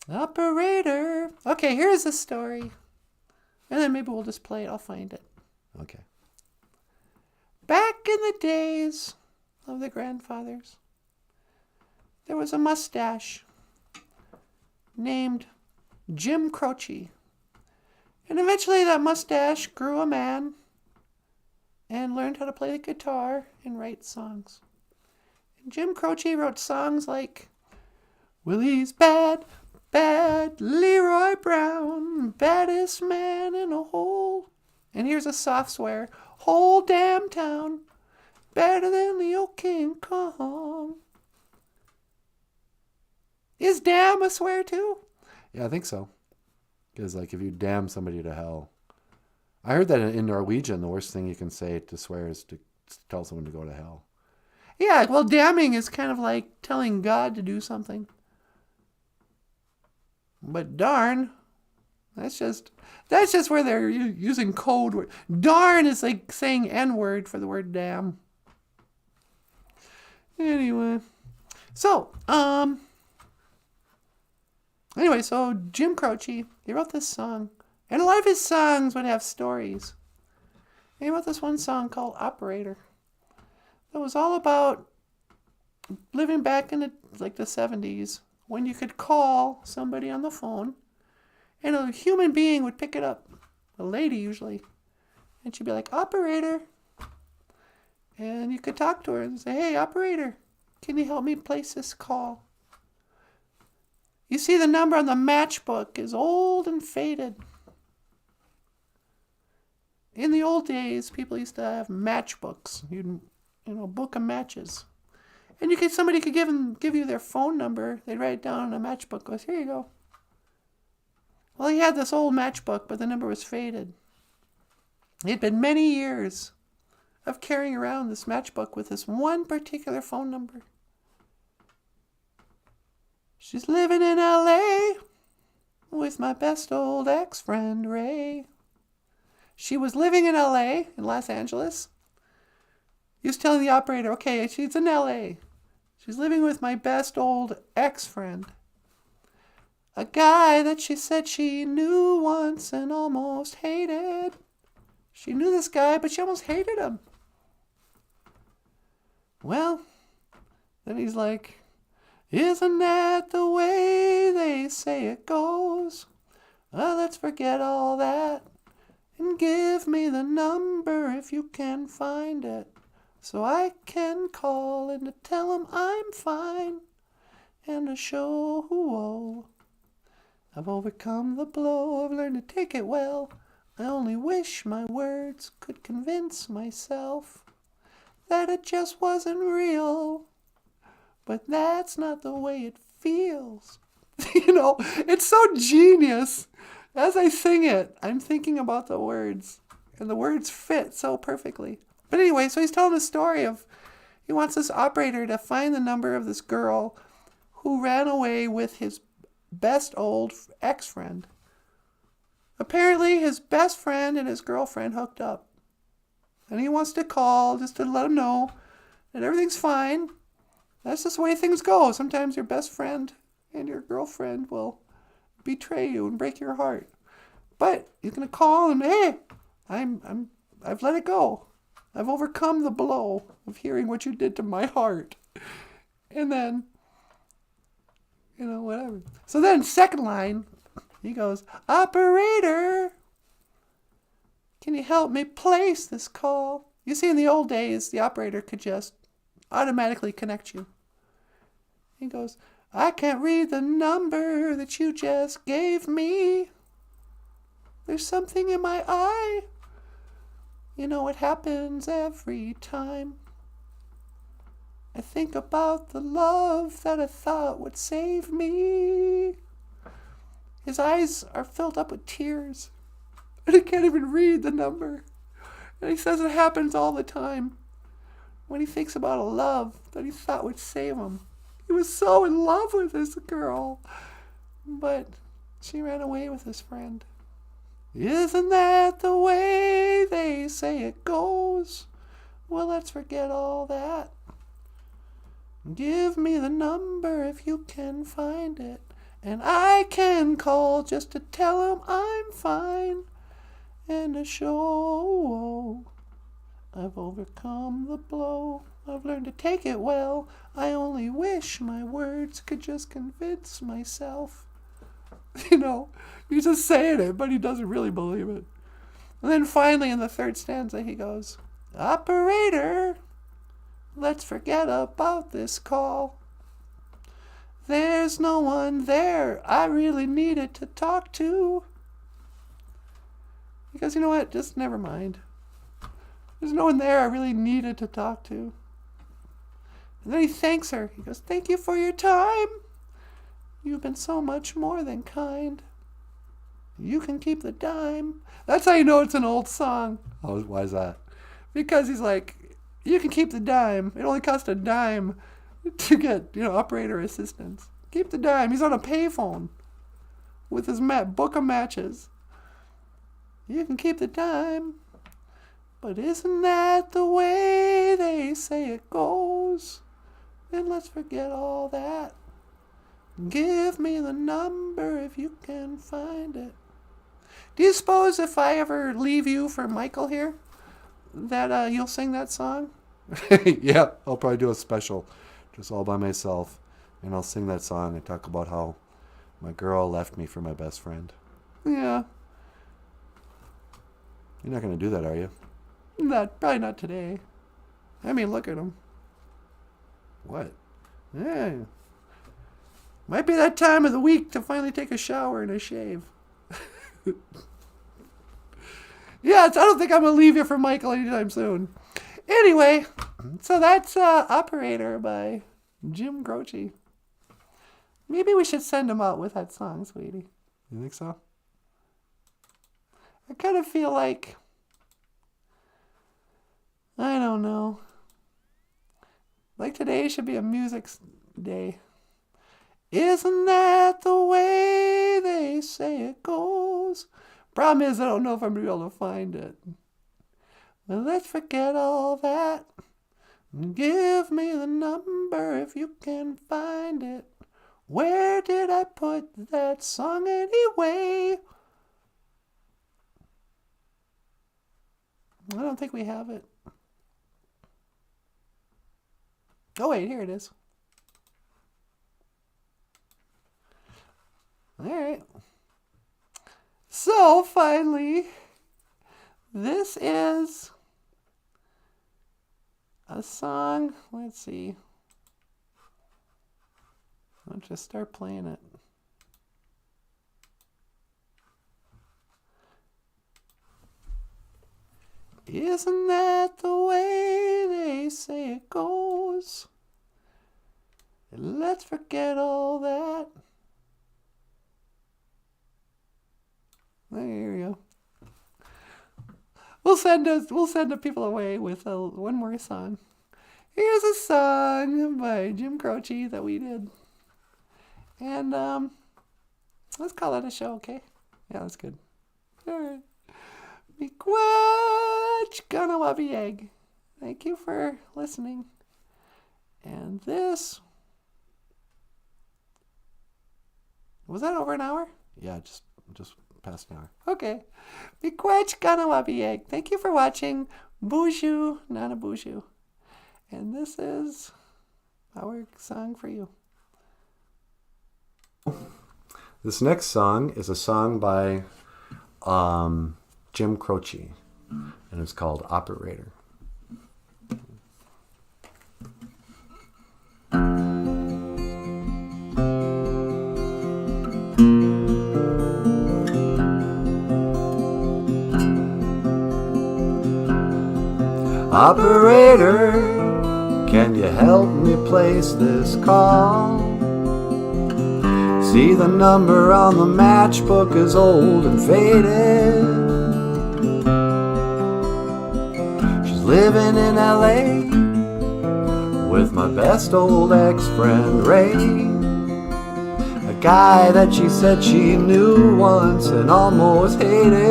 Operator. Okay, here's the story. And then maybe we'll just play it. I'll find it. Okay. Back in the days of the grandfathers, there was a mustache named Jim Croce. And eventually that mustache grew a man and learned how to play the guitar and write songs. And Jim Croce wrote songs like Willie's Bad, Bad, Leroy Brown, baddest man in a hole. And here's a soft swear, whole damn town, better than the old King Kong. Is damn a swear too? Yeah, I think so. Because, like, if you damn somebody to hell. I heard that in Norwegian, the worst thing you can say to swear is to tell someone to go to hell. Yeah, well, damning is kind of like telling God to do something. But darn, that's just where they're using code word. Darn is like saying N-word for the word damn. Anyway, so Jim Croce, he wrote this song, and a lot of his songs would have stories. And he wrote this one song called Operator. It was all about living back in the 70s when you could call somebody on the phone and a human being would pick it up, a lady usually, and she'd be like, Operator. And you could talk to her and say, hey, Operator, can you help me place this call? You see, the number on the matchbook is old and faded. In the old days, people used to have matchbooks. You'd, book of matches. And somebody could give you their phone number. They'd write it down on a matchbook. Goes, here you go. Well, he had this old matchbook, but the number was faded. It had been many years of carrying around this matchbook with this one particular phone number. She's living in L.A. with my best old ex-friend, Ray. She was living in L.A., in Los Angeles. He was telling the operator, okay, she's in L.A. She's living with my best old ex-friend. A guy that she said she knew once and almost hated. She knew this guy, but she almost hated him. Well, then he's like, isn't that the way they say it goes? Well, let's forget all that and give me the number if you can find it, so I can call and to tell him I'm fine and to show whoa. I've overcome the blow, I've learned to take it well. I only wish my words could convince myself that it just wasn't real. but that's not the way it feels. It's so genius. As I sing it, I'm thinking about the words, and the words fit so perfectly. But anyway, so he's telling a story of he wants this operator to find the number of this girl who ran away with his best old ex-friend. Apparently, his best friend and his girlfriend hooked up. And he wants to call just to let him know that everything's fine. That's just the way things go. Sometimes your best friend and your girlfriend will betray you and break your heart. But you're gonna call and hey, I've let it go. I've overcome the blow of hearing what you did to my heart. And then, whatever. So then, second line, he goes, operator, can you help me place this call? You see, in the old days, the operator could just automatically connect you. He goes, I can't read the number that you just gave me. There's something in my eye. It happens every time. I think about the love that I thought would save me. His eyes are filled up with tears. And he can't even read the number. And he says it happens all the time. When he thinks about a love that he thought would save him. He was so in love with this girl. But she ran away with his friend. Isn't that the way they say it goes? Well, let's forget all that. Give me the number if you can find it. And I can call just to tell him I'm fine. And to show I've overcome the blow. I've learned to take it well. I only wish my words could just convince myself. He's just saying it, but he doesn't really believe it. And then finally in the third stanza he goes, operator, let's forget about this call. There's no one there I really needed to talk to. Because you know what? Just never mind. There's no one there I really needed to talk to. And then he thanks her. He goes, thank you for your time. You've been so much more than kind. You can keep the dime. That's how you know it's an old song. Why is that? Because he's like, you can keep the dime. It only costs a dime to get, operator assistance. Keep the dime. He's on a payphone with his book of matches. You can keep the dime. But isn't that the way they say it goes? Then let's forget all that. Give me the number if you can find it. Do you suppose if I ever leave you for Michael here, that you'll sing that song? Yeah, I'll probably do a special just all by myself. And I'll sing that song and talk about how my girl left me for my best friend. Yeah. You're not going to do that, are you? Probably not today. I mean, look at him. What? Yeah. Might be that time of the week to finally take a shower and a shave. Yeah, I don't think I'm going to leave you for Michael anytime soon. Anyway, so that's Operator by Jim Croce. Maybe we should send him out with that song, sweetie. You think so? I kind of feel like, I don't know. Like today should be a music day. Isn't that the way they say it goes? Problem is, I don't know if I'm going to be able to find it. Well, let's forget all that. Give me the number if you can find it. Where did I put that song anyway? I don't think we have it. Oh, wait, here it is. All right. So, finally, this is a song. Let's see. Let's just start playing it. Isn't that the way they say it goes? Let's forget all that. There you go. We'll send the people away with one more song. Here's a song by Jim Croce that we did. And let's call it a show, okay? Yeah, that's good. All right. Miigwech ganawabieg. Thank you for listening. And this... Was that over an hour? Yeah, just past an hour. Okay. Miigwech ganawabieg. Thank you for watching BOOZHOO NANABOOZHOO. And this is our song for you. This next song is a song by Jim Croce, and it's called Operator. Operator, can you help me place this call? See, the number on the matchbook is old and faded. She's living in LA with my best old ex-friend Ray, a guy that she said she knew once and almost hated.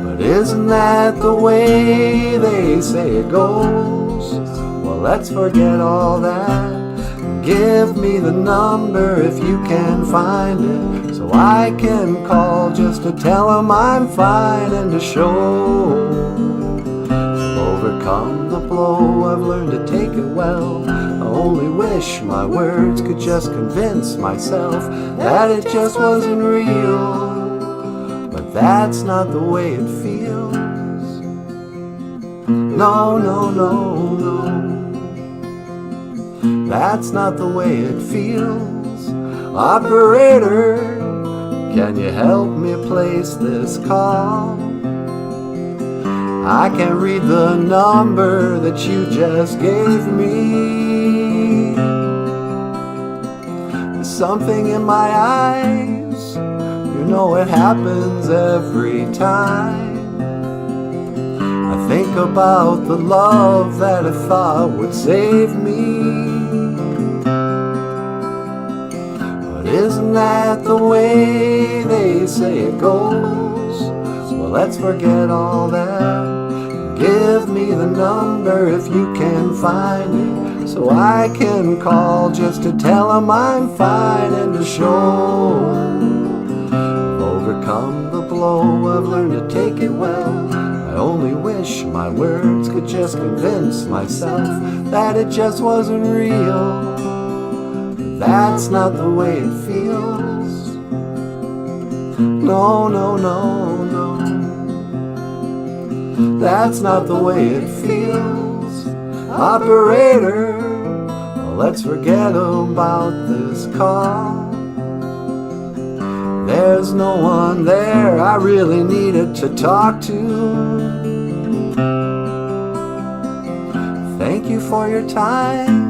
But isn't that the way they say it goes? Well, let's forget all that. Give me the number if you can find it, so I can call just to tell him I'm fine and to show I've overcome the blow. I've learned to take it well. I only wish my words could just convince myself that it just wasn't real. But that's not the way it feels. No, no, no, no. That's not the way it feels. Operator, can you help me place this call? I can't read the number that you just gave me. There's something in my eyes, you know it happens every time. I think about the love that I thought would save me. Isn't that the way they say it goes? Well, let's forget all that. Give me the number if you can find it, so I can call just to tell them I'm fine and to show I've overcome the blow. I've learned to take it well. I only wish my words could just convince myself that it just wasn't real. That's not the way it feels. No, no, no, no. That's not the way it feels. Operator, well, let's forget about this call. There's no one there I really needed to talk to. Thank you for your time.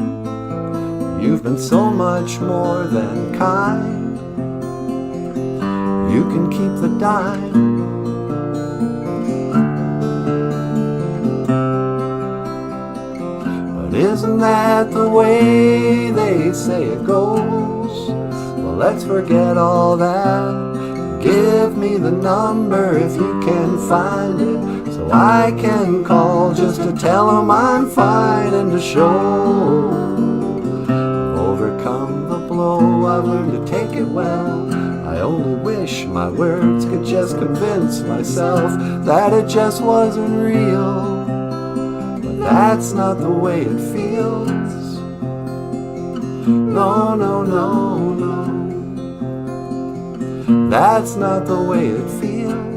You've been so much more than kind. You can keep the dime. But isn't that the way they say it goes? Well, let's forget all that. Give me the number if you can find it, so I can call just to tell them I'm fine and to show overcome the blow. I've learned to take it well. I only wish my words could just convince myself that it just wasn't real. But that's not the way it feels. No, no, no, no. That's not the way it feels.